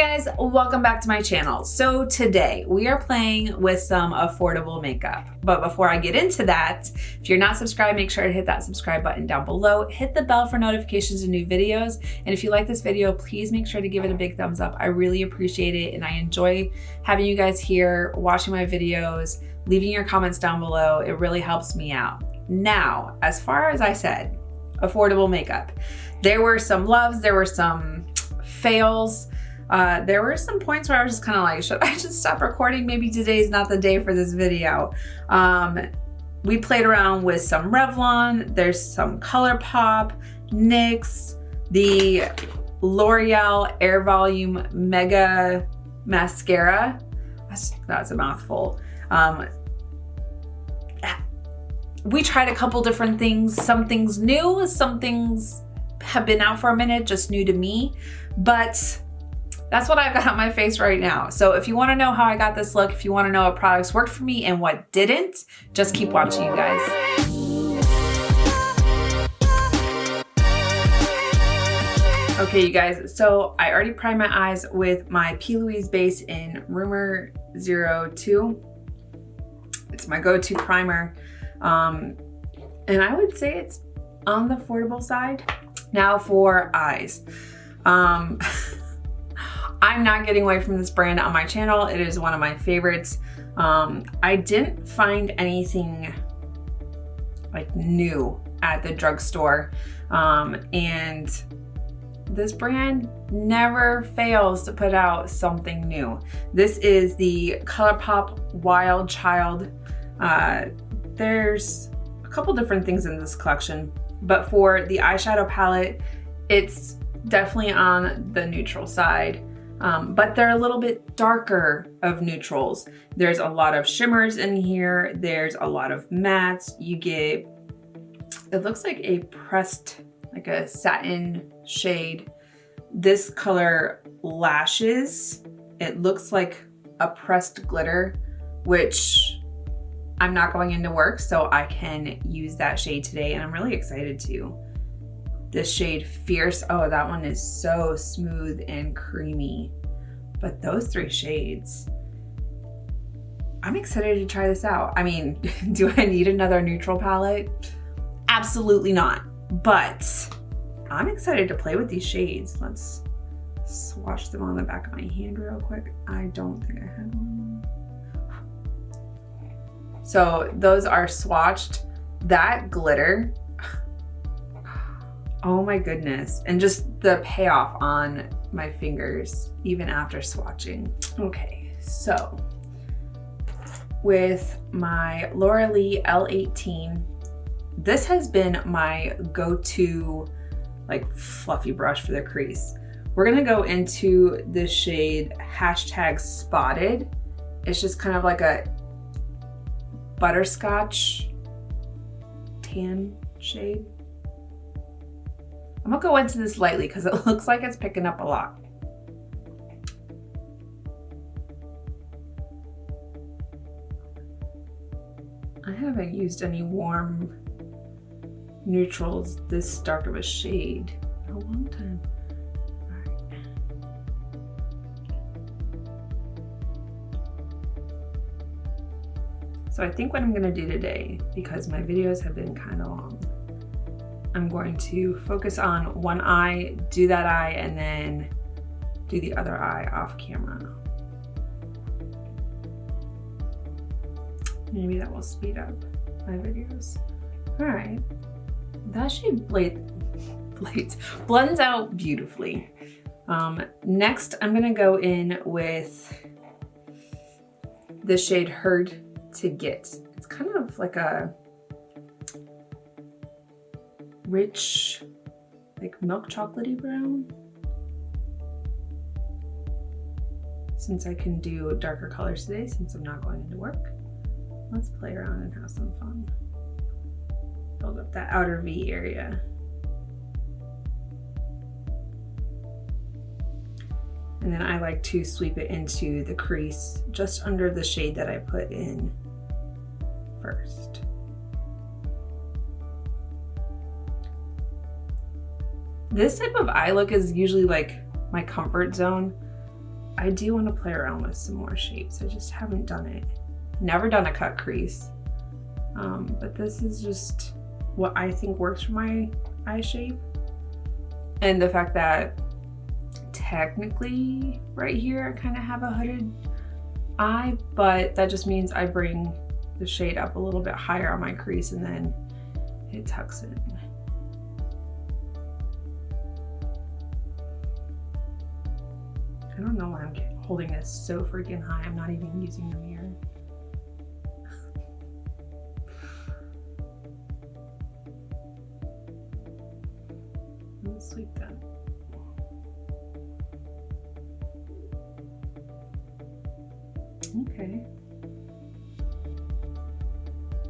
guys, welcome back to my channel. So today we are playing with some affordable makeup. But before I get into that, if you're not subscribed, make sure to hit that subscribe button down below. Hit the bell for notifications of new videos. And if you like this video, please make sure to give it a big thumbs up. I really appreciate it and I enjoy having you guys here, watching my videos, leaving your comments down below. It really helps me out. Now, as far as I said, affordable makeup. There were some loves, there were some fails. There were some points where I was just kind of like, should I just stop recording? Maybe today's not the day for this video. We played around with some Revlon. There's some ColourPop, NYX, the L'Oreal Air Volume Mega Mascara. That's a mouthful. We tried a couple different things. Some things new, some things have been out for a minute, just new to me. But that's what I've got on my face right now. So if you wanna know how I got this look, if you wanna know what products worked for me and what didn't, just keep watching, you guys. Okay, you guys, so I already primed my eyes with my Louise base in Número 02. It's my go-to primer. And I would say it's on the affordable side. Now for eyes. I'm not getting away from this brand on my channel. It is one of my favorites. I didn't find anything like new at the drugstore. And this brand never fails to put out something new. This is the ColourPop Wild Child. There's a couple different things in this collection, but for the eyeshadow palette, it's definitely on the neutral side. But they're a little bit darker of neutrals. There's a lot of shimmers in here. There's a lot of mattes. You get, it looks like a pressed, like a satin shade. This color lashes. It looks like a pressed glitter, which I'm not going into work, so I can use that shade today and I'm really excited to. This shade Fierce, oh, that one is so smooth and creamy. But those three shades, I'm excited to try this out. I mean, do I need another neutral palette? Absolutely not. But I'm excited to play with these shades. Let's swatch them on the back of my hand real quick. I don't think I had one. So those are swatched. That glitter, oh my goodness. And just the payoff on my fingers, even after swatching. Okay, so with my L'Oreal L18, this has been my go-to like fluffy brush for the crease. We're gonna go into the shade #spotted. It's just kind of like a butterscotch tan shade. I'm gonna go into this lightly because it looks like it's picking up a lot. I haven't used any warm neutrals this dark of a shade in a long time. So I think what I'm gonna do today, because my videos have been kind of long, I'm going to focus on one eye, do that eye, and then do the other eye off camera. Maybe that will speed up my videos. All right, that shade blends out beautifully. Next, I'm gonna go in with the shade Hard to Get. It's kind of like a rich, like milk chocolatey brown. Since I can do darker colors today, since I'm not going into work, let's play around and have some fun. Build up that outer V area. And then I like to sweep it into the crease just under the shade that I put in first. This type of eye look is usually like my comfort zone. I do want to play around with some more shapes. I just haven't done it. Never done a cut crease. But this is just what I think works for my eye shape. And the fact that technically right here I kind of have a hooded eye, but that just means I bring the shade up a little bit higher on my crease and then it tucks in. I don't know why I'm holding this so freaking high. I'm not even using the mirror. Let's sweep that. Okay.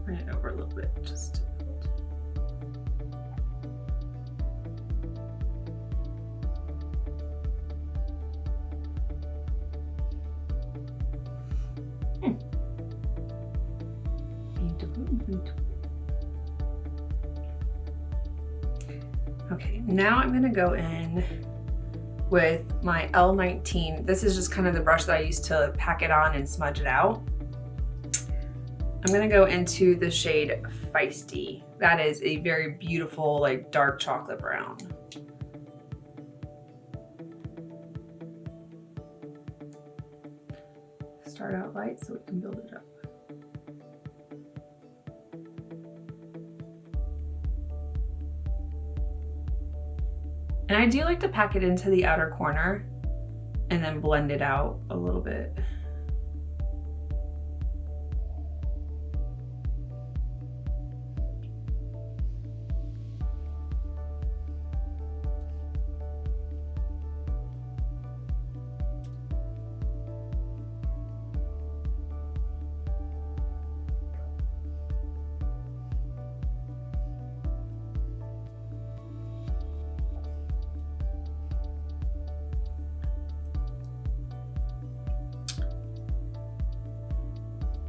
Bring it over a little bit, just to build. Beautiful, beautiful. Okay, now I'm gonna go in with my L19. This is just kind of the brush that I used to pack it on and smudge it out. I'm gonna go into the shade Feisty. That is a very beautiful, like dark chocolate brown. Start out light so we can build it up. And I do like to pack it into the outer corner and then blend it out a little bit.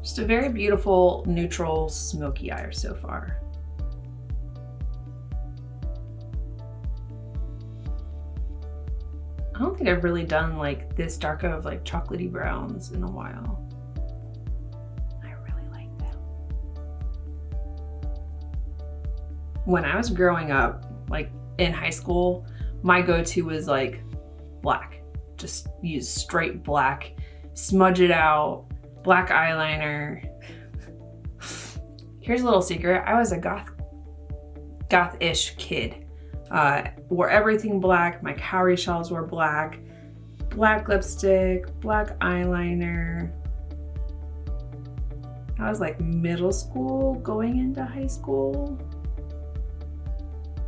Just a very beautiful, neutral, smoky eye so far. I don't think I've really done like this dark of like chocolatey browns in a while. I really like them. When I was growing up, like in high school, my go-to was like black. Just use straight black, smudge it out. Black eyeliner. Here's a little secret. I was a goth-ish kid. Wore everything black. My cowrie shells were black. Black lipstick, black eyeliner. I was like middle school going into high school.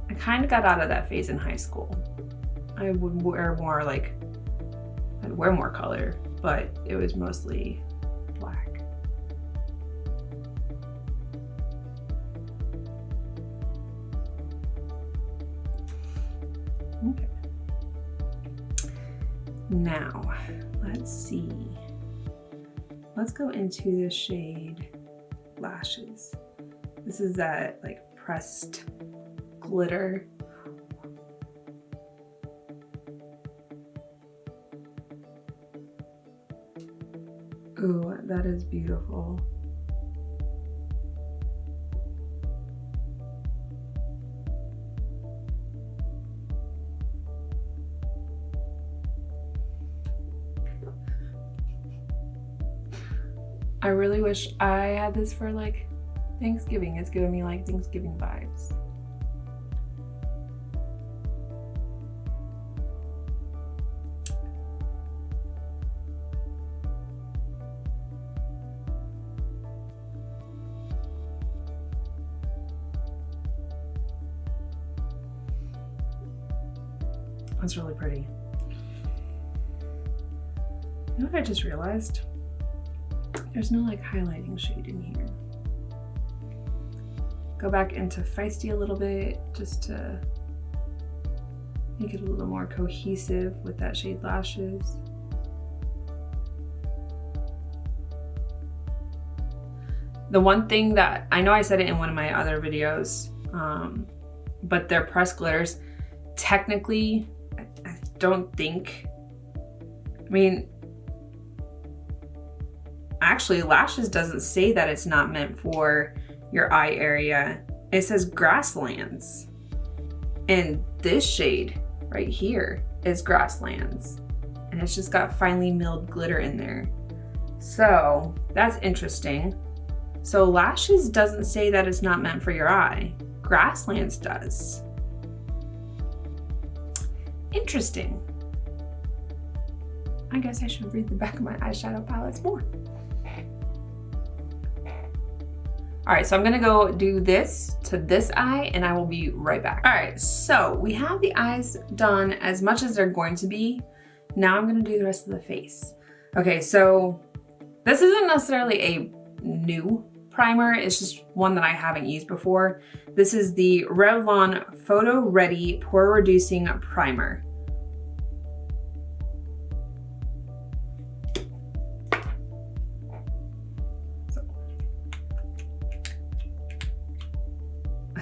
I kind of got out of that phase in high school. I would wear more like, I'd wear more color, but it was mostly black. Okay. Now, let's see. Let's go into the shade Lashes. This is that like pressed glitter. Ooh, that is beautiful. I really wish I had this for like Thanksgiving. It's giving me like Thanksgiving vibes. That's really pretty. You know what I just realized? There's no like highlighting shade in here. Go back into Feisty a little bit just to make it a little more cohesive with that shade Lashes. The one thing that, I know I said it in one of my other videos, but they're pressed glitters. Technically, I don't think, I mean, actually lashes doesn't say that it's not meant for your eye area. It says grasslands. And this shade right here is grasslands. And it's just got finely milled glitter in there. So that's interesting. So lashes doesn't say that it's not meant for your eye. Grasslands does. Interesting. I guess I should read the back of my eyeshadow palettes more. All right, so I'm gonna go do this to this eye and I will be right back. All right, so we have the eyes done as much as they're going to be. Now I'm gonna do the rest of the face. Okay, so this isn't necessarily a new primer, it's just one that I haven't used before. This is the Revlon Photoready Pore Reducing Primer.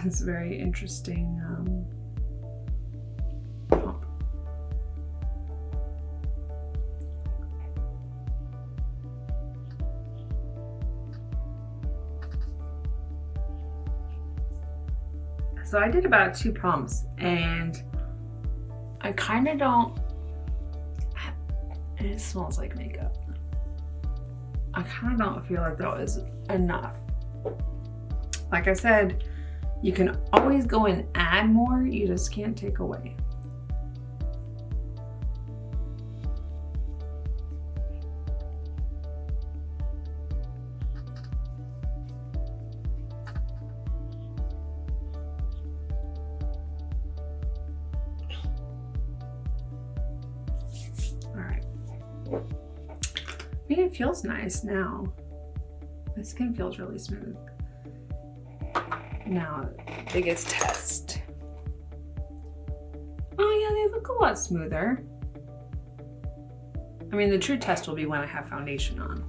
It's very interesting pump. So I did about 2 pumps and I kind of don't, it smells like makeup. I kind of don't feel like that was enough. Like I said, you can always go and add more, you just can't take away. All right. I mean, it feels nice now. My skin feels really smooth. Now, biggest test. Oh yeah, they look a lot smoother. I mean, the true test will be when I have foundation on.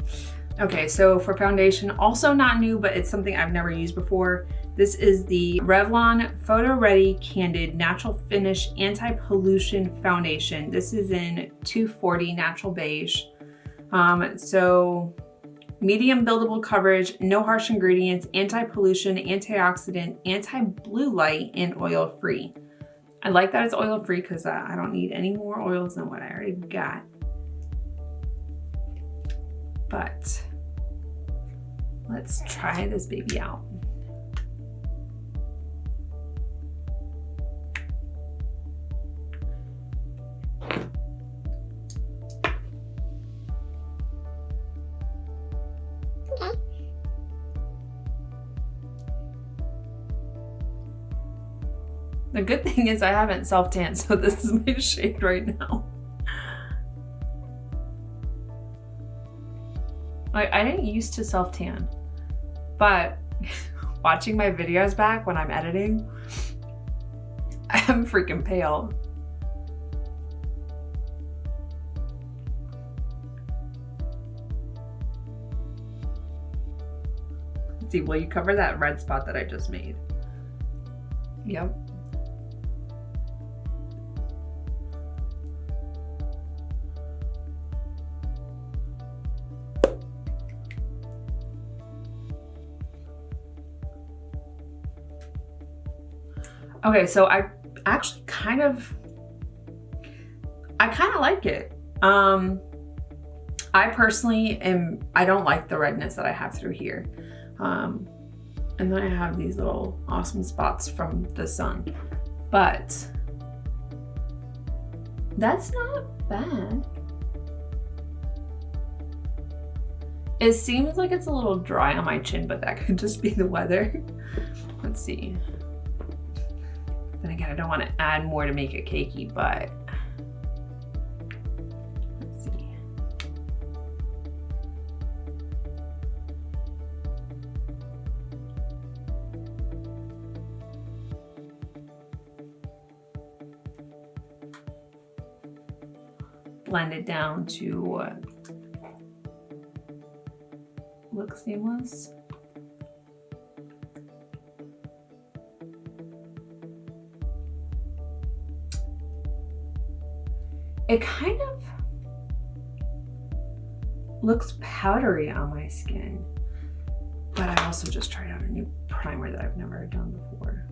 Okay, so for foundation, also not new, but it's something I've never used before. This is the Revlon Photoready Candid Natural Finish Anti-Pollution Foundation. This is in 240 Natural Beige. So medium buildable coverage, no harsh ingredients, anti-pollution, antioxidant, anti-blue light, and oil-free. I like that it's oil-free because I don't need any more oils than what I already got. But let's try this baby out. The good thing is I haven't self-tanned, so this is my shade right now. I didn't used to self-tan, but watching my videos back when I'm editing, I'm freaking pale. Let's see, will you cover that red spot that I just made? Yep. Okay, so I actually kind of like it. I personally I don't like the redness that I have through here. And then I have these little awesome spots from the sun, but that's not bad. It seems like it's a little dry on my chin, but that could just be the weather. Let's see. Then again, I don't want to add more to make it cakey, but let's see. Blend it down to look seamless. It kind of, looks powdery on my skin. But I also just tried out a new primer that I've never done before.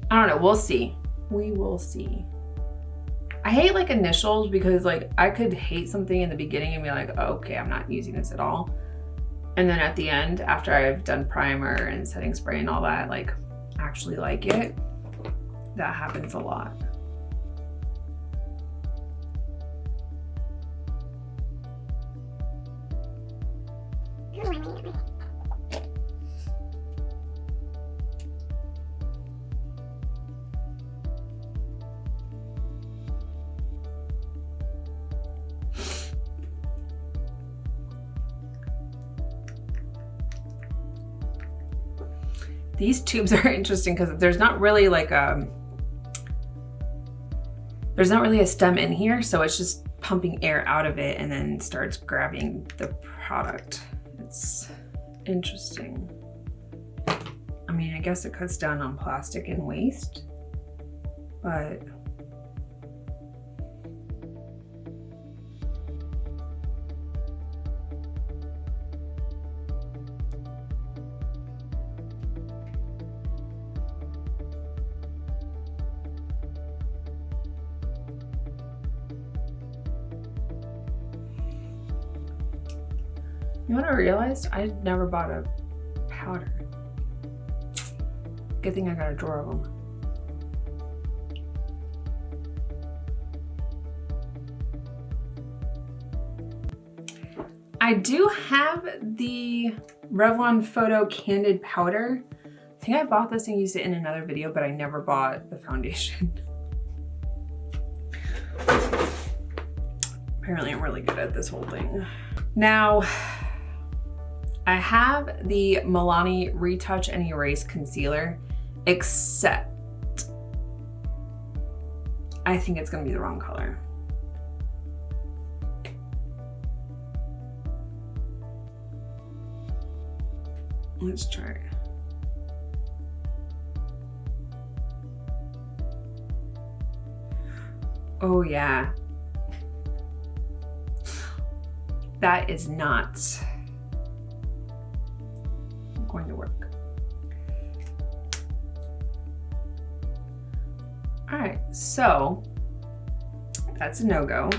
I don't know, we'll see. We will see. I hate like initials because like I could hate something in the beginning and be like, oh, okay, I'm not using this at all. And then at the end, after I've done primer and setting spray and all that, like actually like it. That happens a lot. These tubes are interesting because there's not really like there's not really a stem in here, so it's just pumping air out of it and then starts grabbing the product. It's interesting. I mean, I guess it cuts down on plastic and waste, but you know what I realized? I never bought a powder. Good thing I got a drawer of them. I do have the Revlon Photo Candid powder. I think I bought this and used it in another video, but I never bought the foundation. Apparently I'm really good at this whole thing. Now, I have the Milani Retouch and Erase Concealer, except I think it's gonna be the wrong color. Let's try it. Oh yeah. That is not going to work. All right, so that's a no-go.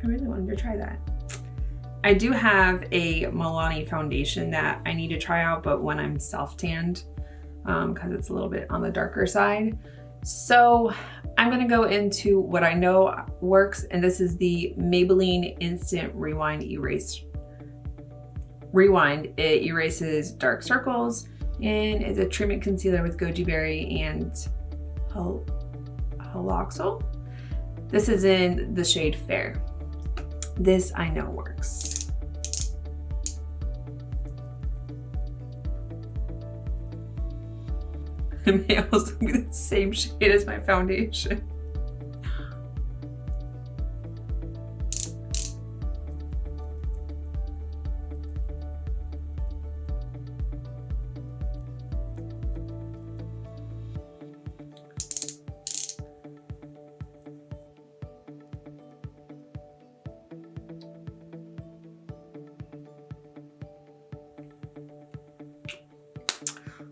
I really wanted to try that. I do have a Milani foundation that I need to try out, but when I'm self-tanned, because it's a little bit on the darker side. So I'm gonna go into what I know works, and this is the Maybelline Instant Rewind Erase. It erases dark circles, and it's a treatment concealer with goji berry and haloxyl. This is in the shade Fair. This I know works. It may also be the same shade as my foundation.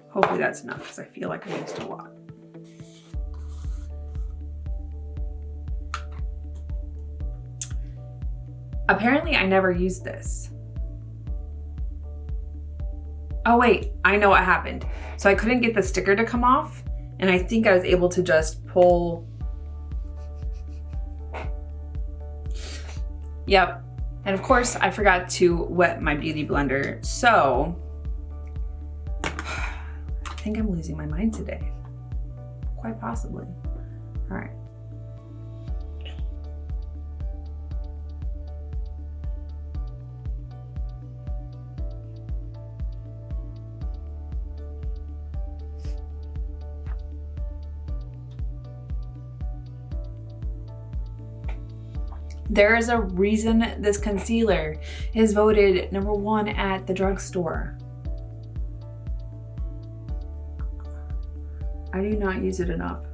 Hopefully that's enough because I feel like I used a lot. Apparently I never used this. Oh wait, I know what happened. So I couldn't get the sticker to come off, and I think I was able to just pull. Yep. And of course I forgot to wet my beauty blender. So I think I'm losing my mind today. Quite possibly. All right. There is a reason this concealer is voted #1 at the drugstore. I do not use it enough.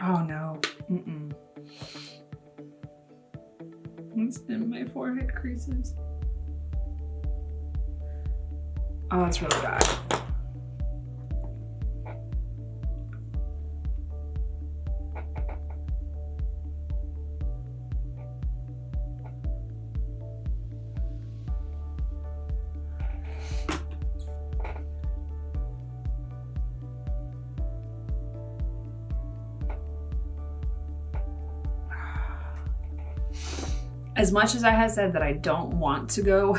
Oh no. It's in my forehead creases. Oh, it's really bad. As much as I have said that I don't want to go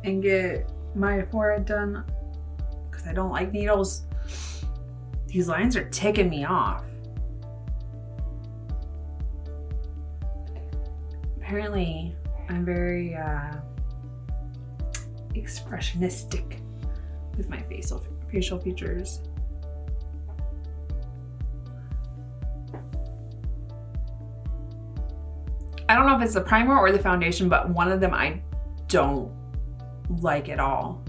and get my forehead done because I don't like needles, these lines are ticking me off. Apparently, I'm very expressionistic with my facial features. I don't know if it's the primer or the foundation, but one of them I don't like at all.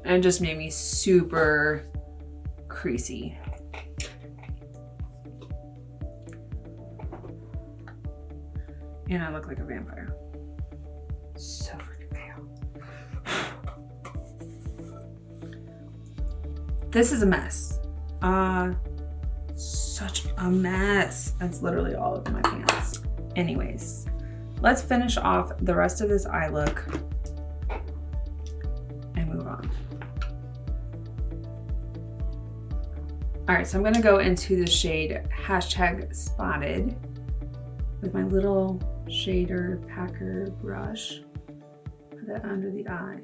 And it just made me super creasy. And I look like a vampire. So freaking pale. This is a mess. Such a mess. That's literally all over my pants. Anyways, let's finish off the rest of this eye look and move on. All right, so I'm gonna go into the shade #spotted with my little shader packer brush. Put that under the eye.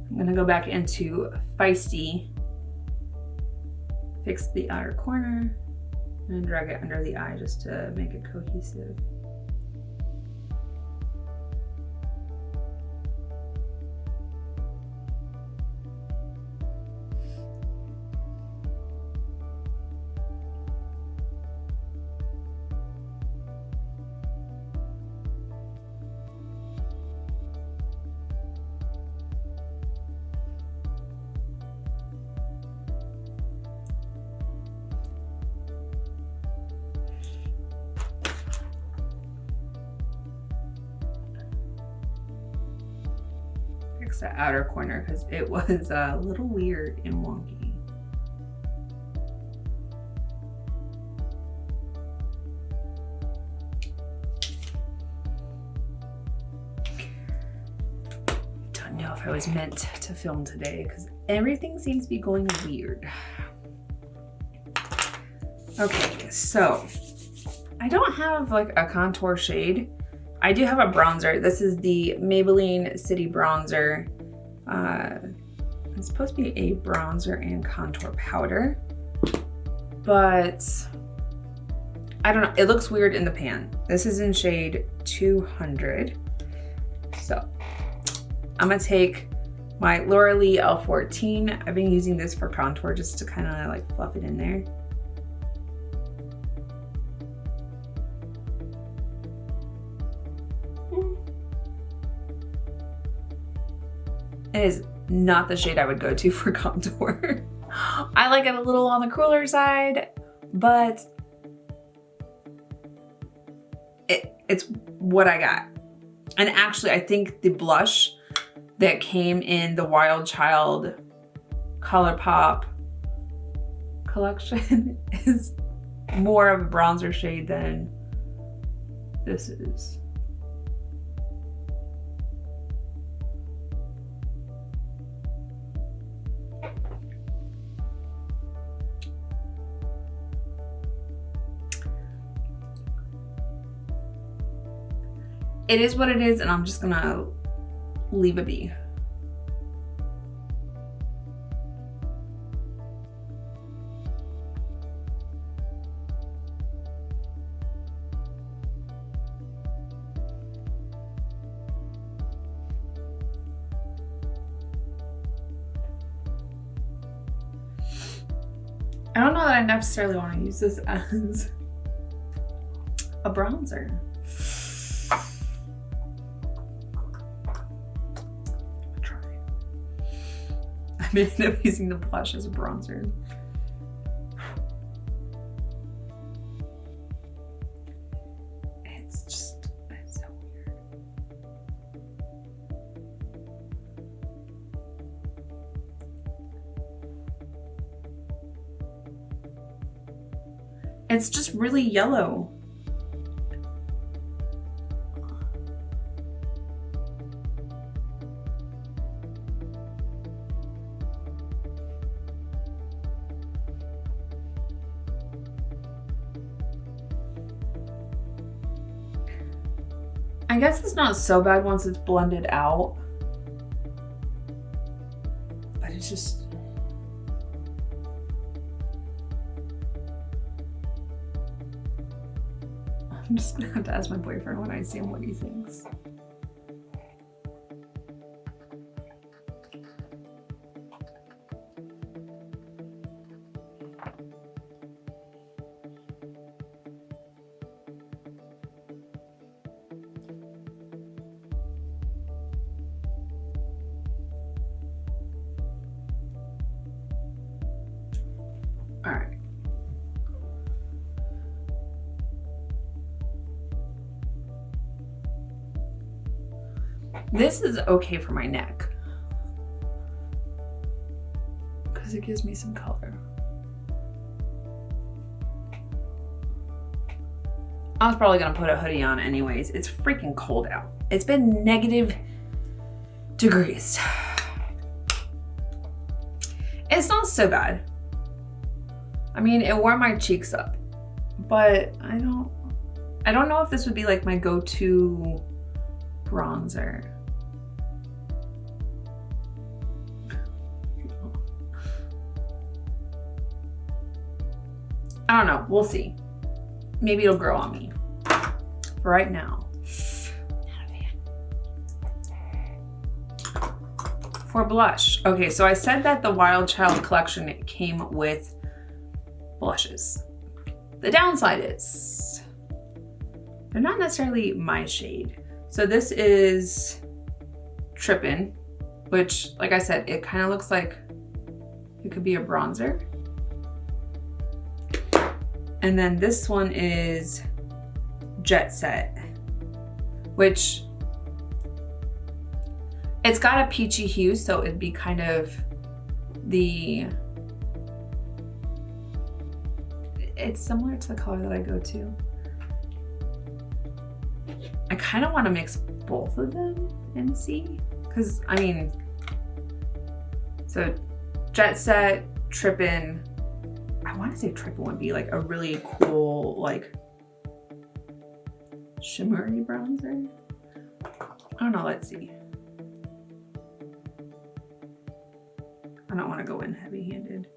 I'm gonna go back into Feisty, fix the outer corner, and drag it under the eye just to make it cohesive. Fix the outer corner because it was a little weird and wonky. Don't know if I was meant to film today because everything seems to be going weird. Okay, so I don't have like a contour shade. I do have a bronzer. This is the Maybelline City Bronzer. It's supposed to be a bronzer and contour powder, but I don't know. It looks weird in the pan. This is in shade 200. So I'm gonna take my Laura Lee L14. I've been using this for contour just to kind of like fluff it in there. It is not the shade I would go to for contour. I like it a little on the cooler side, but it's what I got. And actually, I think the blush that came in the Wild Child ColourPop collection is more of a bronzer shade than this is. It is what it is, and I'm just gonna leave it be. I don't know that I necessarily want to use this as a bronzer. Try. I may end up using the blush as a bronzer. It's so weird. It's just really yellow. I guess it's not so bad once it's blended out, but it's just, I'm just gonna have to ask my boyfriend when I see him what he thinks. All right. This is okay for my neck because it gives me some color. I was probably gonna put a hoodie on anyways. It's freaking cold out. It's been -degrees. It's not so bad. I mean, it warmed my cheeks up, but I don't know if this would be like my go-to bronzer. I don't know, we'll see. Maybe it'll grow on me. For right now, not a fan. For blush, okay, so I said that the Wild Child collection came with blushes. The downside is they're not necessarily my shade. So this is Trippin, which, like I said, it kind of looks like it could be a bronzer. And then this one is Jet Set, which it's got a peachy hue, so it'd be kind of it's similar to the color that I go to. I kind of want to mix both of them and see, because I mean, so Jet Set, Trippin. I want to say Trippin would be like a really cool, like shimmery bronzer. I don't know, let's see. I don't want to go in heavy-handed.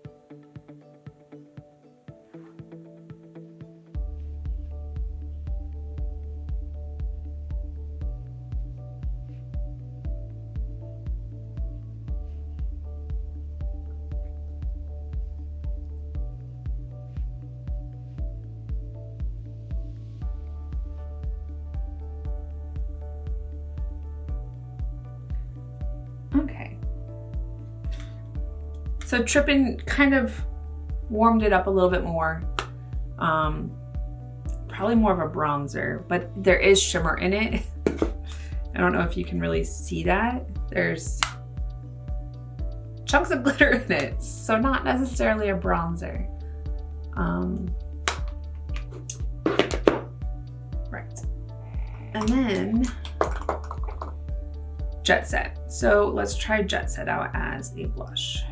Okay. So Trippin kind of warmed it up a little bit more. Probably more of a bronzer, but there is shimmer in it. I don't know if you can really see that. There's chunks of glitter in it, so not necessarily a bronzer. Right. And then Jet Set. So let's try Jet Set out as a blush.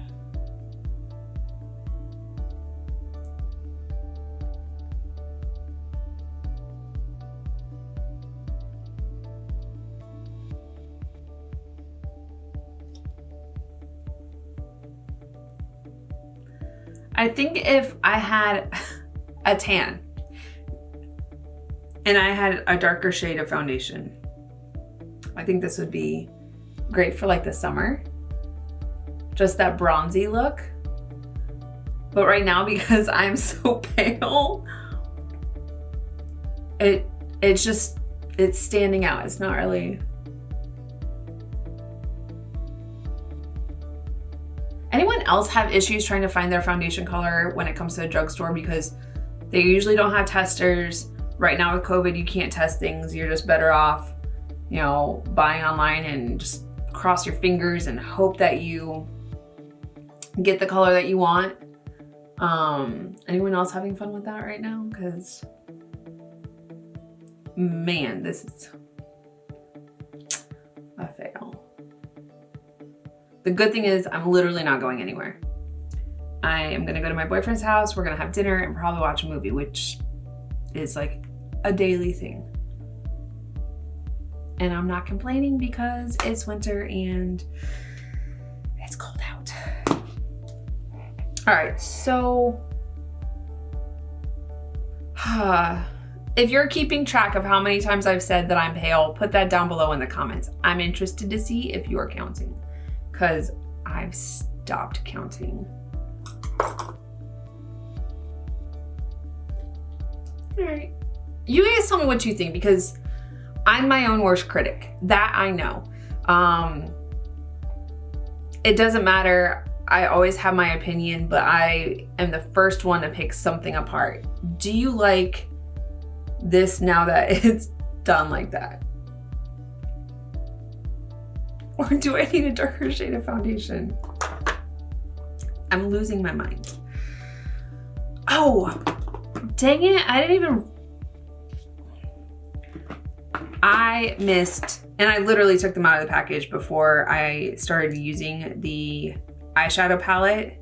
I think if I had a tan and I had a darker shade of foundation, I think this would be great for like the summer. Just that bronzy look. But right now, because I'm so pale, it's standing out. It's not really. Anyone else have issues trying to find their foundation color when it comes to a drugstore because they usually don't have testers? Right now with COVID, you can't test things. You're just better off, you know, buying online and just cross your fingers and hope that you get the color that you want. Anyone else having fun with that right now? Because man, this is a fail. The good thing is I'm literally not going anywhere. I am gonna go to my boyfriend's house. We're gonna have dinner and probably watch a movie, which is like a daily thing. And I'm not complaining because it's winter and it's cold out. All right, so if you're keeping track of how many times I've said that I'm pale, put that down below in the comments. I'm interested to see if you're counting because I've stopped counting. All right, you guys tell me what you think because I'm my own worst critic. That I know. It doesn't matter. I always have my opinion, but I am the first one to pick something apart. Do you like this now that it's done like that? Or do I need a darker shade of foundation? I'm losing my mind. Oh, dang it. I missed, and I literally took them out of the package before I started using the eyeshadow palette,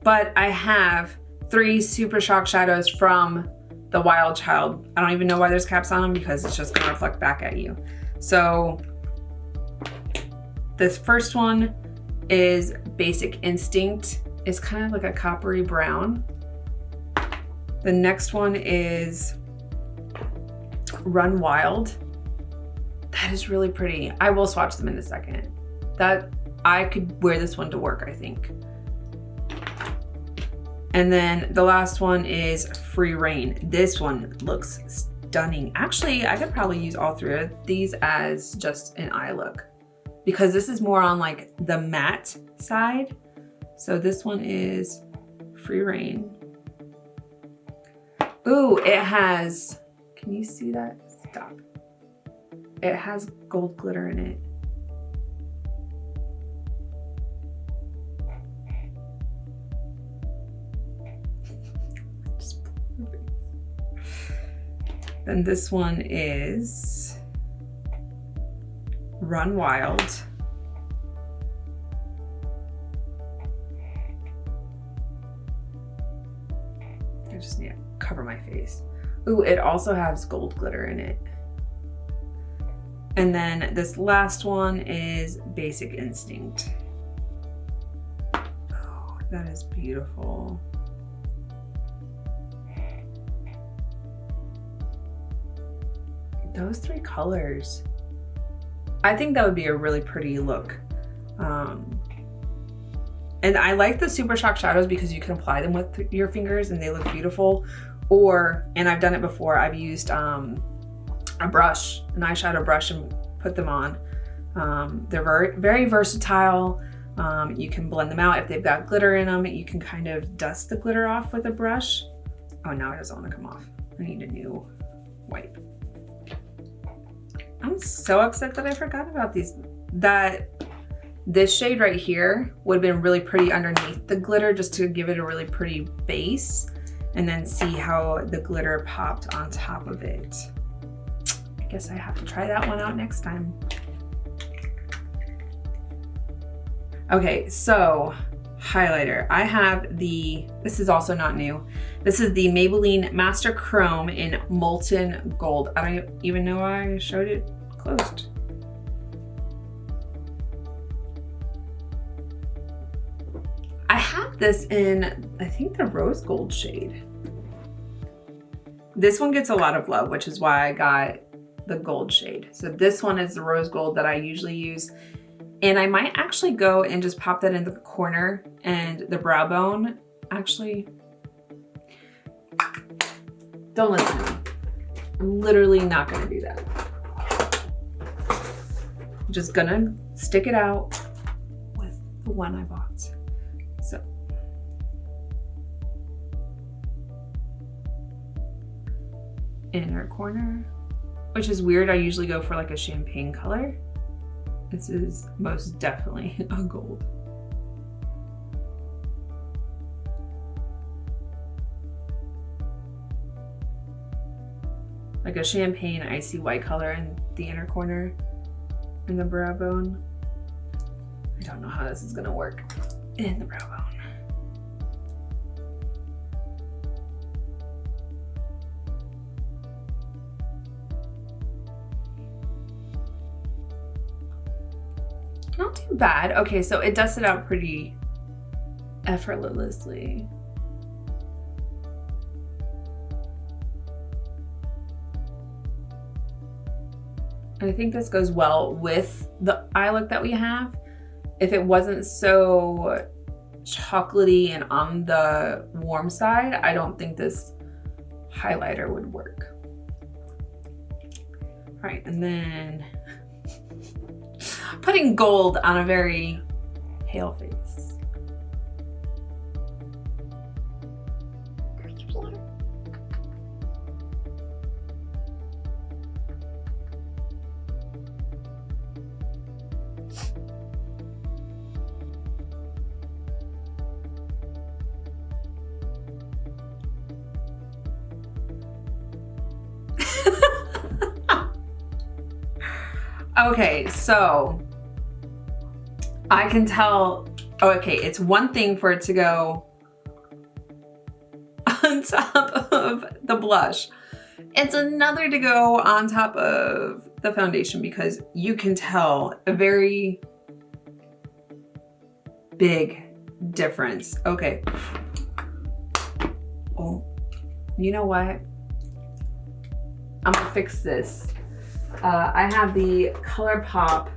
but I have 3 Super Shock shadows from the Wild Child. I don't even know why there's caps on them because it's just gonna reflect back at you. So this first one is Basic Instinct. It's kind of like a coppery brown. The next one is Run Wild. That is really pretty. I will swatch them in a second. That I could wear this one to work, I think. And then the last one is Free Reign. This one looks stunning. Actually, I could probably use all 3 of these as just an eye look because this is more on like the matte side. So this one is Free Reign. Ooh, it has, can you see that? Stop. It has gold glitter in it. Then this one is Run Wild. I just need to cover my face. Ooh, it also has gold glitter in it. And then this last one is Basic Instinct. Oh, that is beautiful. Those 3 colors. I think that would be a really pretty look. And I like the Super Shock shadows because you can apply them with your fingers and they look beautiful. Or, and I've done it before, I've used a brush, an eyeshadow brush, and put them on. They're very, very versatile. You can blend them out. If they've got glitter in them, you can kind of dust the glitter off with a brush. Oh, now it doesn't want to come off. I need a new wipe. I'm so upset that I forgot about these. This shade right here would have been really pretty underneath the glitter just to give it a really pretty base, and then see how the glitter popped on top of it. I guess I have to try that one out next time. Okay, so highlighter. I have this is also not new. This is the Maybelline Master Chrome in Molten Gold. I don't even know why I showed it closed. I have this in, I think, the rose gold shade. This one gets a lot of love, which is why I got the gold shade. So this one is the rose gold that I usually use. And I might actually go and just pop that in the corner and the brow bone Actually, don't listen to me. I'm literally not gonna do that. I'm just gonna stick it out with the one I bought. So. Inner corner, which is weird. I usually go for like a champagne color. This is most definitely a gold. Like a champagne icy white color in the inner corner in the brow bone. I don't know how this is gonna work in the brow bone. Not too bad. Okay, so it dusted out pretty effortlessly. I think this goes well with the eye look that we have. If it wasn't so chocolatey and on the warm side, I don't think this highlighter would work. All right, and then putting gold on a very pale face. Okay, so I can tell, oh, okay, it's one thing for it to go on top of the blush. It's another to go on top of the foundation because you can tell a very big difference. Okay. Oh, you know what? I'm gonna fix this. I have the ColourPop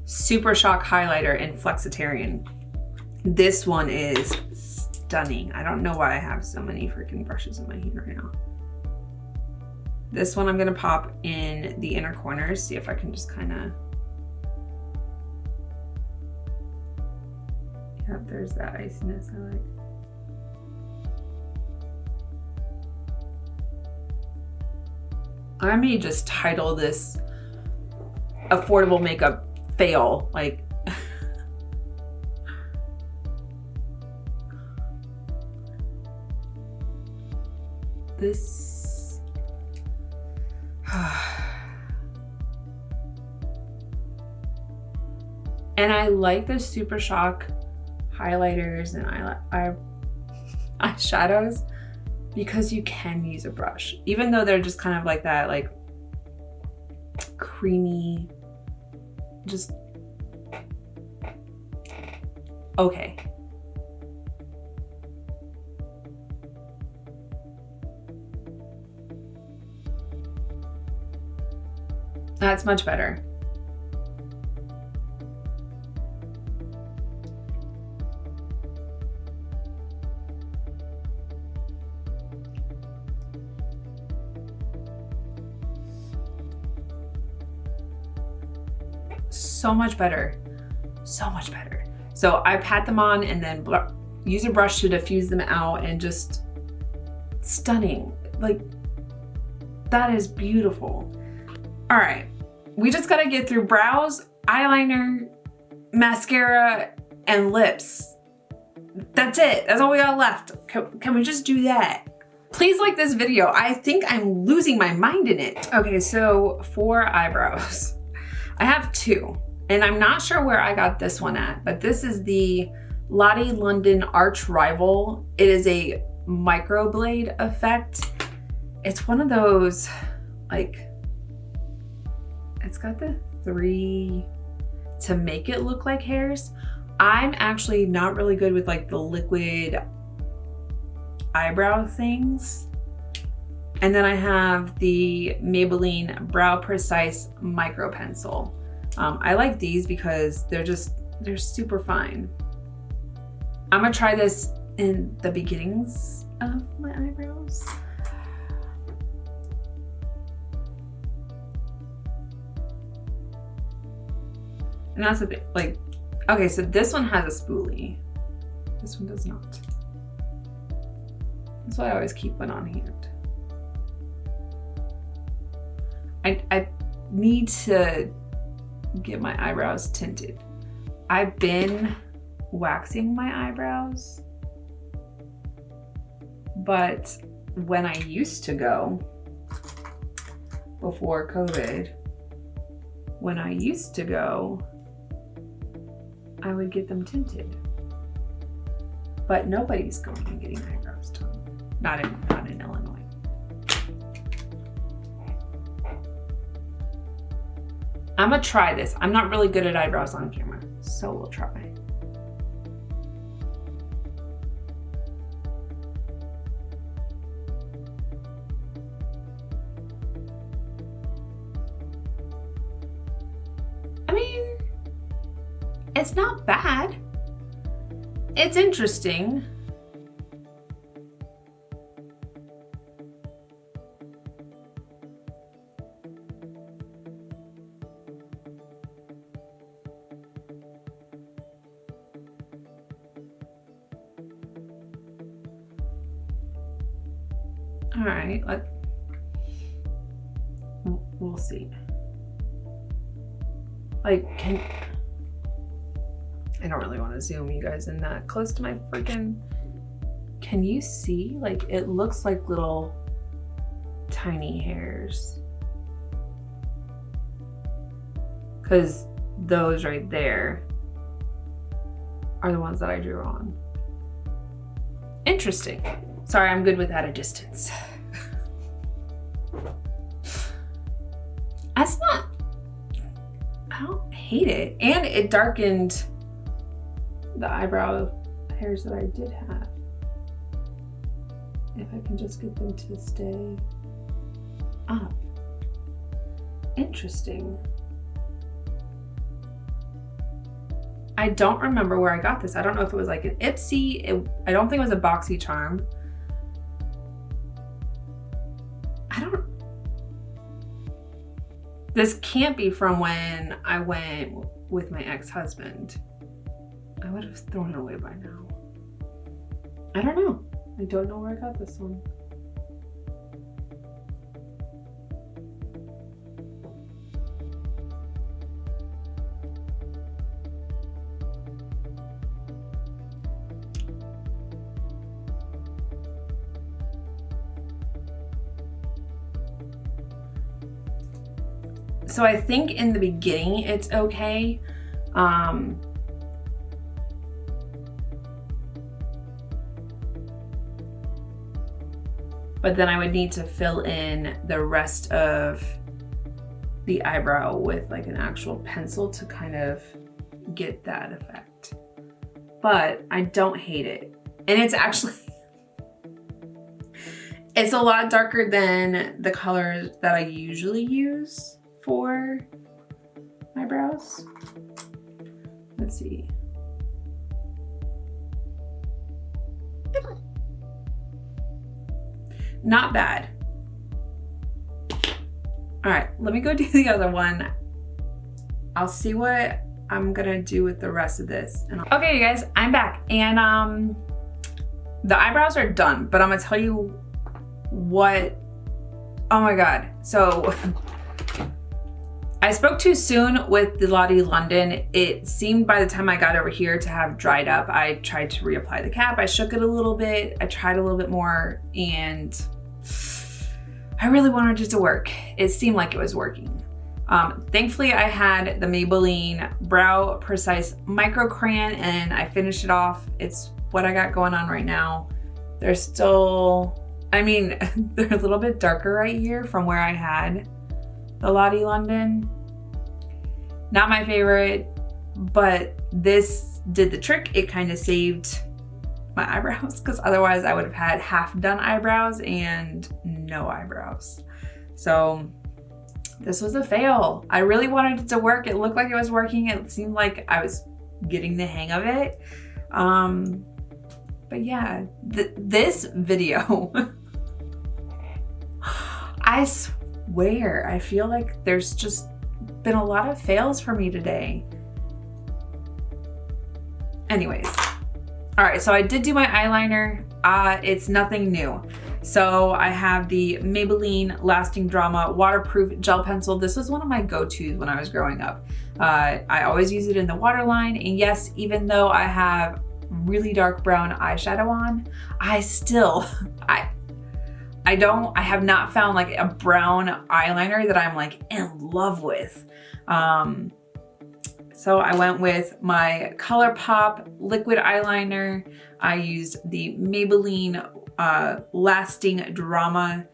Super Shock Highlighter in Flexitarion. This one is stunning. I don't know why I have so many freaking brushes in my hand right now. This one I'm gonna pop in the inner corners, see if I can just kind of, yep, there's that iciness I like. I may just title this affordable makeup fail, like this. And I like the Super Shock highlighters and eyeshadows because you can use a brush, even though they're just kind of like that, like creamy, just okay. That's much better. So much better, so much better. So I pat them on and then use a brush to diffuse them out, and just stunning. Like, that is beautiful. All right, we just gotta get through brows, eyeliner, mascara, and lips. That's it, that's all we got left. Can we just do that? Please like this video. I think I'm losing my mind in it. Okay, so for eyebrows, I have two. And I'm not sure where I got this one at, but this is the Lottie London Arch Rival. It is a microblade effect. It's one of those, like, it's got the three to make it look like hairs. I'm actually not really good with like the liquid eyebrow things. And then I have the Maybelline Brow Precise Micro Pencil. I like these because they're super fine. I'm gonna try this in the beginnings of my eyebrows. And that's a bit like, okay, so this one has a spoolie. This one does not. That's why I always keep one on hand. I need to get my eyebrows tinted. I've been waxing my eyebrows, but when I used to go, before COVID, when I used to go, I would get them tinted. But nobody's going and getting eyebrows done. Not in Illinois. I'm gonna try this. I'm not really good at eyebrows on camera, so we'll try. I mean, it's not bad. It's interesting. All right, we'll see. Like, I don't really want to zoom you guys in that close to my freaking, can you see? Like, it looks like little tiny hairs. Because those right there are the ones that I drew on. Interesting. Sorry, I'm good with that at a distance. That's not, I don't hate it. And it darkened the eyebrow hairs that I did have. If I can just get them to stay up. Interesting. I don't remember where I got this. I don't know if it was like an Ipsy. I don't think it was a BoxyCharm. This can't be from when I went with my ex-husband. I would have thrown it away by now. I don't know. I don't know where I got this one. So I think in the beginning it's okay. But then I would need to fill in the rest of the eyebrow with like an actual pencil to kind of get that effect. But I don't hate it. And it's actually, it's a lot darker than the colors that I usually use for eyebrows. Let's see. Not bad. All right, let me go do the other one. I'll see what I'm gonna do with the rest of this. Okay, you guys, I'm back. And the eyebrows are done, but I'm gonna tell you what, oh my God. So I spoke too soon with the Lottie London. It seemed by the time I got over here to have dried up. I tried to reapply the cap. I shook it a little bit. I tried a little bit more and I really wanted it to work. It seemed like it was working. Thankfully I had the Maybelline Brow Precise Micro Crayon and I finished it off. It's what I got going on right now. They're still, I mean, they're a little bit darker right here from where I had the Lottie London. Not my favorite, but this did the trick. It kind of saved my eyebrows because otherwise I would have had half done eyebrows and no eyebrows. So this was a fail. I really wanted it to work. It looked like it was working. It seemed like I was getting the hang of it. But yeah, this video, I swear, I feel like there's just been a lot of fails for me today. Anyways, all right, so I did do my eyeliner. It's nothing new. So I have the Maybelline Lasting Drama Waterproof Gel Pencil. This was one of my go-tos when I was growing up. I always use it in the waterline, and yes, even though I have really dark brown eyeshadow on, I still, I have not found like a brown eyeliner that I'm like in love with. So I went with my ColourPop liquid eyeliner. I used the Maybelline Lasting Drama.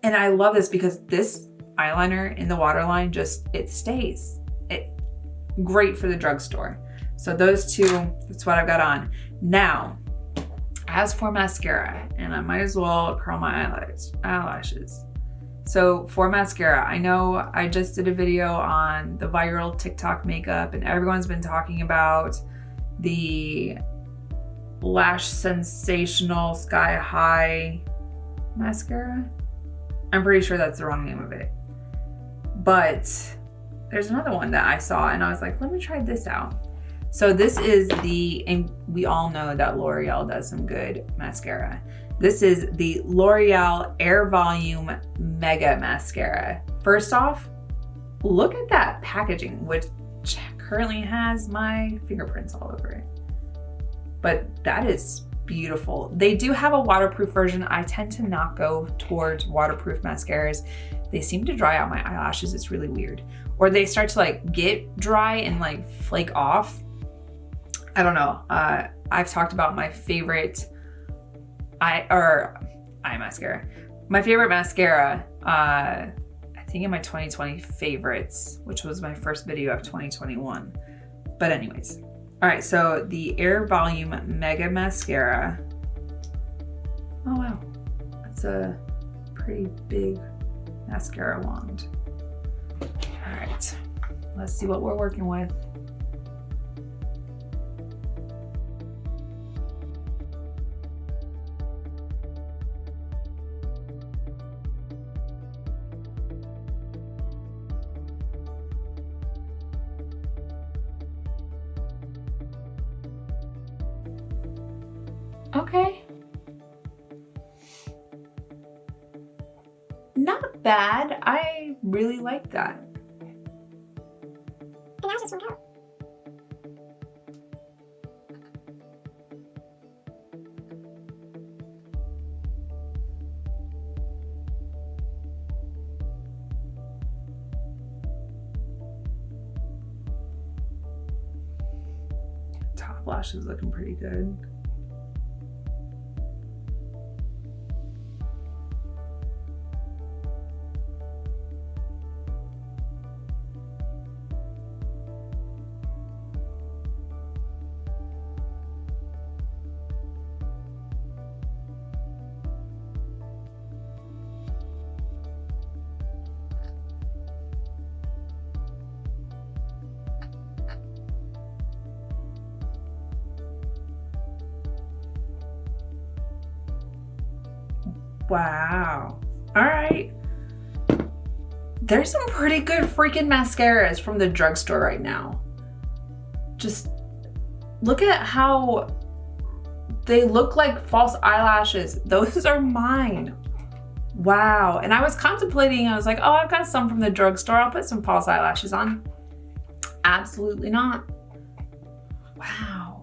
And I love this because this eyeliner in the waterline just, it stays. Great for the drugstore. So those two, that's what I've got on. Now, as for mascara, and I might as well curl my eyelashes. So for mascara, I know I just did a video on the viral TikTok makeup and everyone's been talking about the Lash Sensational Sky High mascara. I'm pretty sure that's the wrong name of it. But there's another one that I saw and I was like, let me try this out. So this is and we all know that L'Oreal does some good mascara. This is the L'Oreal Air Volume Mega Mascara. First off, look at that packaging, which currently has my fingerprints all over it. But that is beautiful. They do have a waterproof version. I tend to not go towards waterproof mascaras. They seem to dry out my eyelashes. It's really weird. Or they start to like get dry and like flake off. I don't know. I've talked about my favorite eye mascara. My favorite mascara, I think in my 2020 favorites, which was my first video of 2021. But anyways, all right, so the Air Volume Mega Mascara. Oh wow, that's a pretty big mascara wand. All right, let's see what we're working with. Okay. Not bad. I really like that. And now it's just one coat. Top lash is looking pretty good. Wow. All right. There's some pretty good freaking mascaras from the drugstore right now. Just look at how they look like false eyelashes. Those are mine. Wow. And I was contemplating, I was like, oh, I've got some from the drugstore. I'll put some false eyelashes on. Absolutely not. Wow.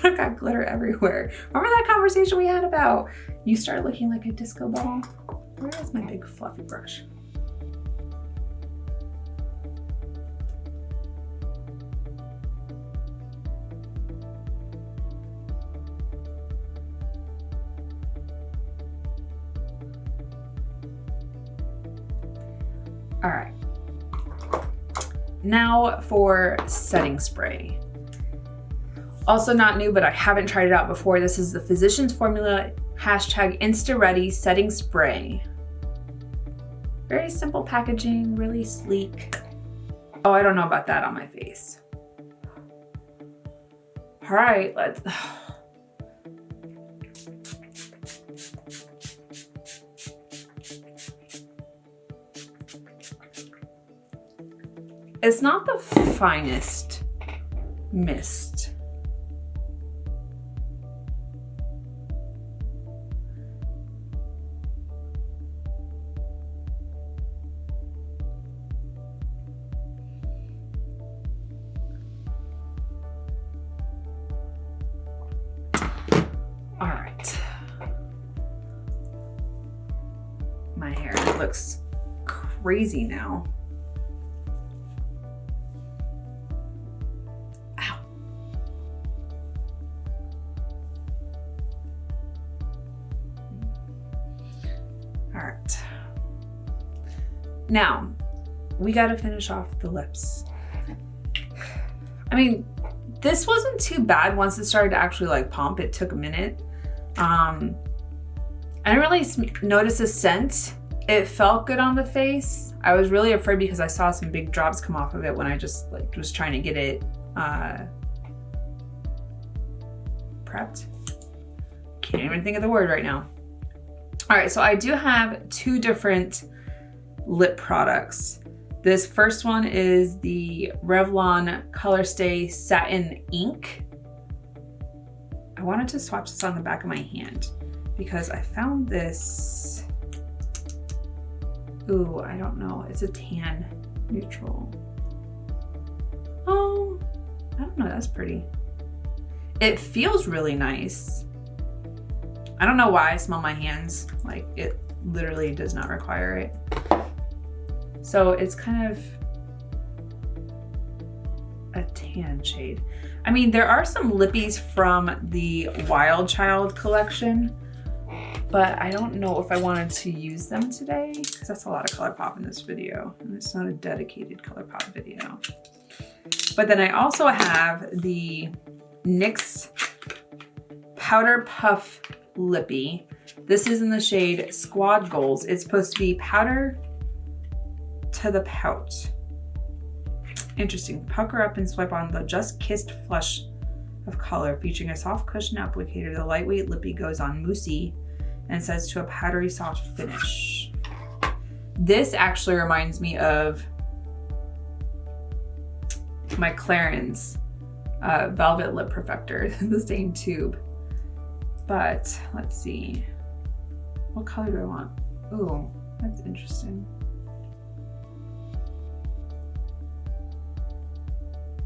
I've got glitter everywhere. Remember that conversation we had about you start looking like a disco ball? Where is my big fluffy brush? All right. Now for setting spray. Also not new, but I haven't tried it out before. This is the Physicians Formula #Insta Ready Setting Spray. Very simple packaging, really sleek. Oh, I don't know about that on my face. All right, let's. It's not the finest mist. All right. My hair looks crazy now. Now, we gotta finish off the lips. I mean, this wasn't too bad once it started to actually like pump. It took a minute. I didn't really notice a scent. It felt good on the face. I was really afraid because I saw some big drops come off of it when I just like was trying to get it prepped. Can't even think of the word right now. All right, so I do have two different lip products. This first one is the Revlon Colorstay Satin Ink. I wanted to swatch this on the back of my hand because I found this, ooh, I don't know, it's a tan neutral. Oh, I don't know, that's pretty. It feels really nice. I don't know why I smell my hands, like it literally does not require it. So it's kind of a tan shade. I mean, there are some lippies from the Wild Child collection, but I don't know if I wanted to use them today because that's a lot of ColourPop in this video, and it's not a dedicated ColourPop video. But then I also have the NYX Powder Puff Lippy. This is in the shade Squad Goals. It's supposed to be powder to the pout. Interesting. Pucker up and swipe on the just kissed flush of color, featuring a soft cushion applicator. The lightweight lippy goes on moussey and sets to a powdery soft finish. This actually reminds me of my Clarins Velvet Lip Perfector, the same tube. But let's see. What color do I want? Ooh, that's interesting.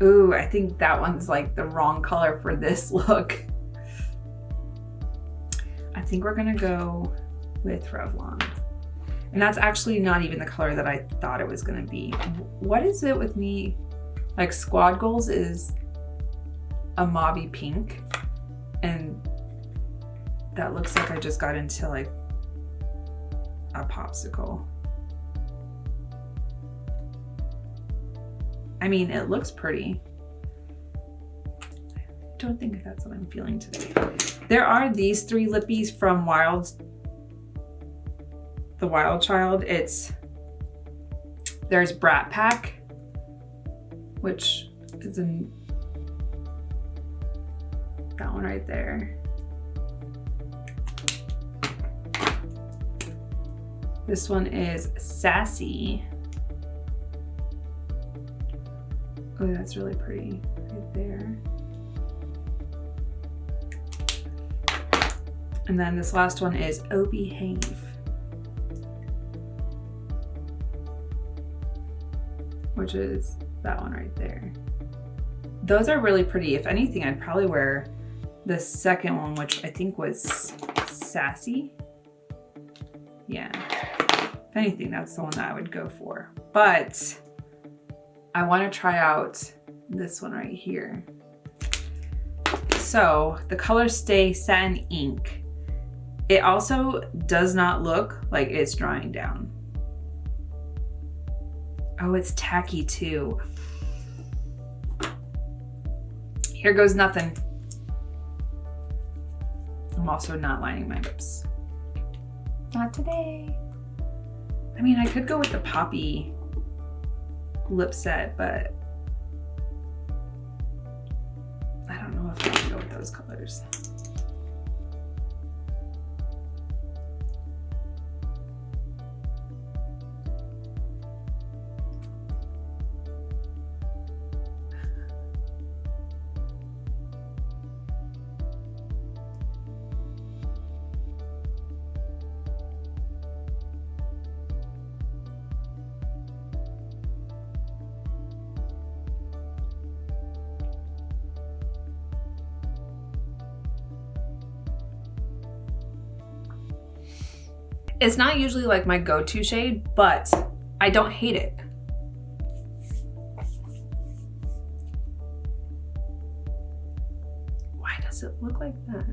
Ooh, I think that one's like the wrong color for this look. I think we're gonna go with Revlon. And that's actually not even the color that I thought it was gonna be. What is it with me? Like Squad Goals is a mauvey pink, and that looks like I just got into like a popsicle. I mean, it looks pretty. I don't think that's what I'm feeling today. There are these three lippies from the Wild Child. There's Brat Pack, which is that one right there. This one is Sassy. Oh, that's really pretty right there. And then this last one is Oh Behave, which is that one right there. Those are really pretty. If anything, I'd probably wear the second one, which I think was Sassy. Yeah. If anything, that's the one that I would go for. But I want to try out this one right here. So the Colorstay Satin Ink. It also does not look like it's drying down. Oh, it's tacky too. Here goes nothing. I'm also not lining my lips. Not today. I mean, I could go with the Poppy lip set, but I don't know if those colors. It's not usually like my go-to shade, but I don't hate it. Why does it look like that?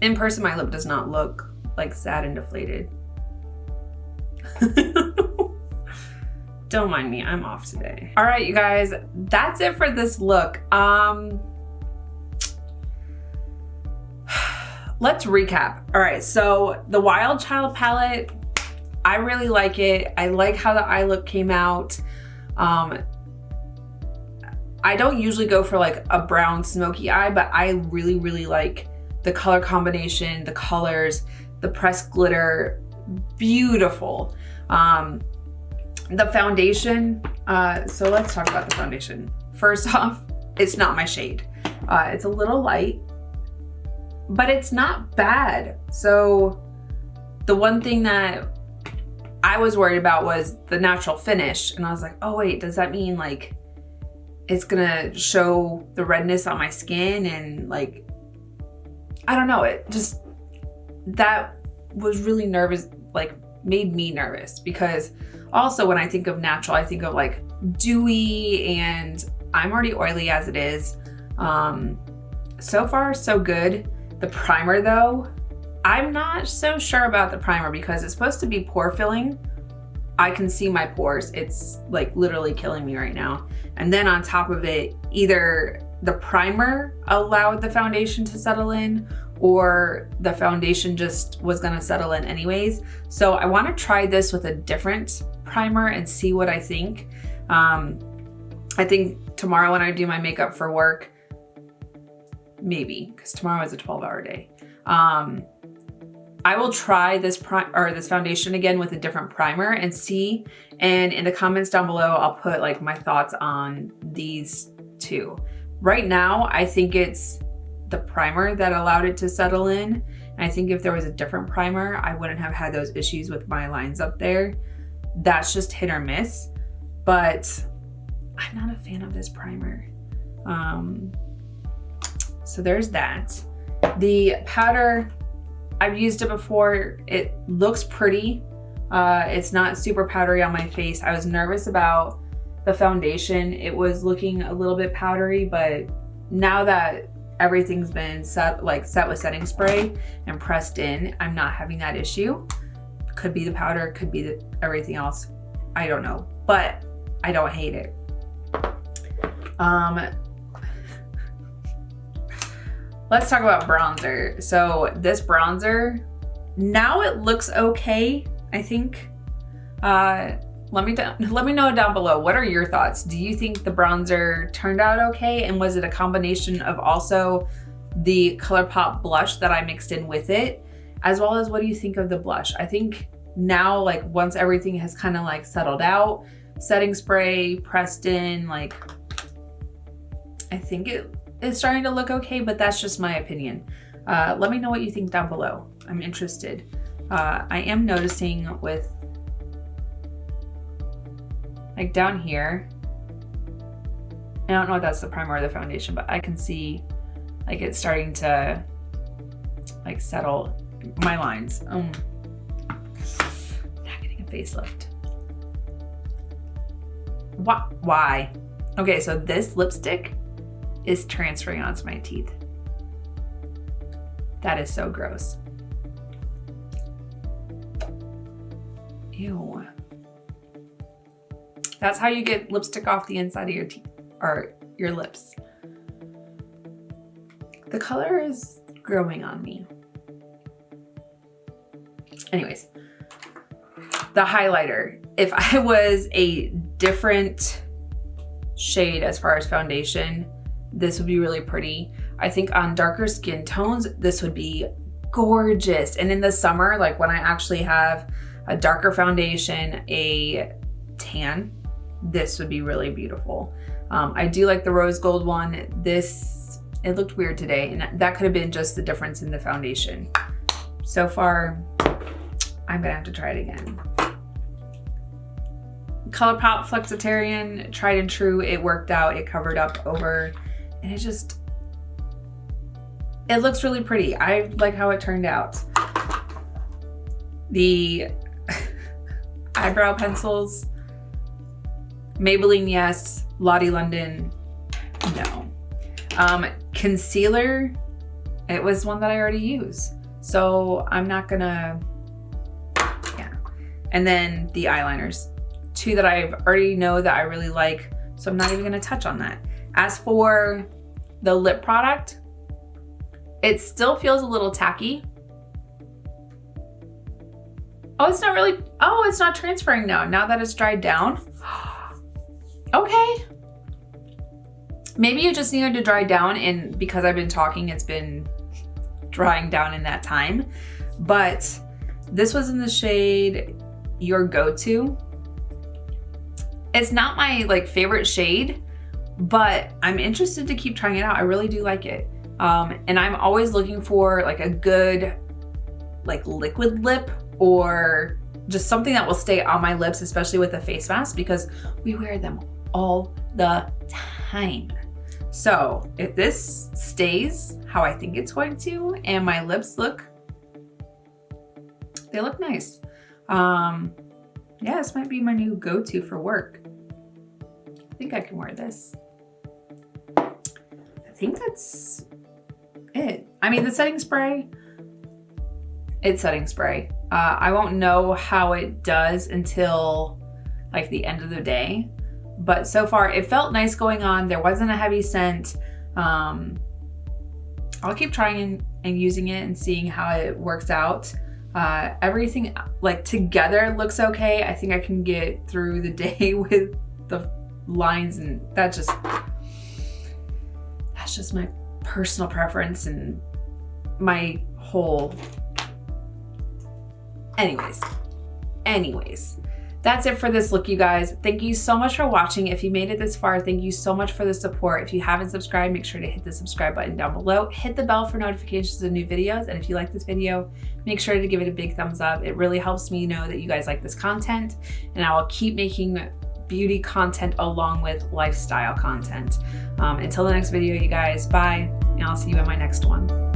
In person, my lip does not look like sad and deflated. Don't mind me, I'm off today. All right, you guys, that's it for this look. Let's recap. All right, so the Wild Child palette, I really like it. I like how the eye look came out. I don't usually go for like a brown smoky eye, but I really, really like the color combination, the colors, the pressed glitter, beautiful. The foundation, so let's talk about the foundation. First off, it's not my shade. It's a little light, but it's not bad. So the one thing that I was worried about was the natural finish. And I was like, oh wait, does that mean like it's gonna show the redness on my skin? And like, I don't know, it just, that was really nervous, like made me nervous, because also when I think of natural, I think of like dewy, and I'm already oily as it is. So far, so good. The primer though, I'm not so sure about the primer because it's supposed to be pore filling. I can see my pores. It's like literally killing me right now. And then on top of it, either the primer allowed the foundation to settle in, or the foundation just was gonna settle in anyways. So I wanna try this with a different primer and see what I think. I think tomorrow when I do my makeup for work, maybe, because tomorrow is a 12-hour day. I will try this foundation again with a different primer and see. And in the comments down below, I'll put like my thoughts on these two. Right now, I think it's the primer that allowed it to settle in. And I think if there was a different primer, I wouldn't have had those issues with my lines up there. That's just hit or miss, but I'm not a fan of this primer. So there's that. The powder, I've used it before. It looks pretty. It's not super powdery on my face. I was nervous about the foundation. It was looking a little bit powdery, but now that everything's been set with setting spray and pressed in, I'm not having that issue. Could be the powder, could be everything else. I don't know, but I don't hate it. Let's talk about bronzer. So this bronzer, now it looks okay, I think. Let me know down below, what are your thoughts? Do you think the bronzer turned out okay? And was it a combination of also the ColourPop blush that I mixed in with it? As well as what do you think of the blush? I think now, like once everything has kind of like settled out, setting spray, pressed in, like I think it is starting to look okay, but that's just my opinion. Let me know what you think down below. I'm interested. I am noticing with like down here, I don't know if that's the primer or the foundation, but I can see like it's starting to like settle my lines. Not getting a facelift. Why? Okay, so this lipstick is transferring onto my teeth. That is so gross. Ew. That's how you get lipstick off the inside of your teeth or your lips. The color is growing on me. Anyways, the highlighter. If I was a different shade as far as foundation, this would be really pretty. I think on darker skin tones, this would be gorgeous. And in the summer, like when I actually have a darker foundation, a tan, this would be really beautiful. I do like the rose gold one. This, it looked weird today, and that could have been just the difference in the foundation. So far, I'm gonna have to try it again. ColourPop Flexitarion, tried and true. It worked out, it covered up over, and it looks really pretty. I like how it turned out. The eyebrow pencils, Maybelline, yes. Lottie London, no. Concealer, it was one that I already use, so I'm not gonna, yeah. And then the eyeliners, two that I already know that I really like, so I'm not even gonna touch on that. As for the lip product, it still feels a little tacky. Oh, it's not really, oh, it's not transferring now that it's dried down. Okay. Maybe you just needed to dry down, and because I've been talking, it's been drying down in that time. But this was in the shade Your Go-To. It's not my like favorite shade, but I'm interested to keep trying it out. I really do like it. And I'm always looking for like a good like liquid lip, or just something that will stay on my lips, especially with a face mask, because we wear them all the time. So if this stays how I think it's going to, and my lips they look nice. Yeah, this might be my new go-to for work. I think I can wear this. I think that's it. I mean, the setting spray, it's setting spray. I won't know how it does until like the end of the day. But so far it felt nice going on. There wasn't a heavy scent. I'll keep trying and using it and seeing how it works out. Everything like together looks okay. I think I can get through the day with the lines, and that's just my personal preference and my whole, anyways, that's it for this look, you guys. Thank you so much for watching. If you made it this far, thank you so much for the support. If you haven't subscribed, make sure to hit the subscribe button down below. Hit the bell for notifications of new videos. And if you like this video, make sure to give it a big thumbs up. It really helps me know that you guys like this content, and I will keep making beauty content along with lifestyle content. Until the next video, you guys, bye, and I'll see you in my next one.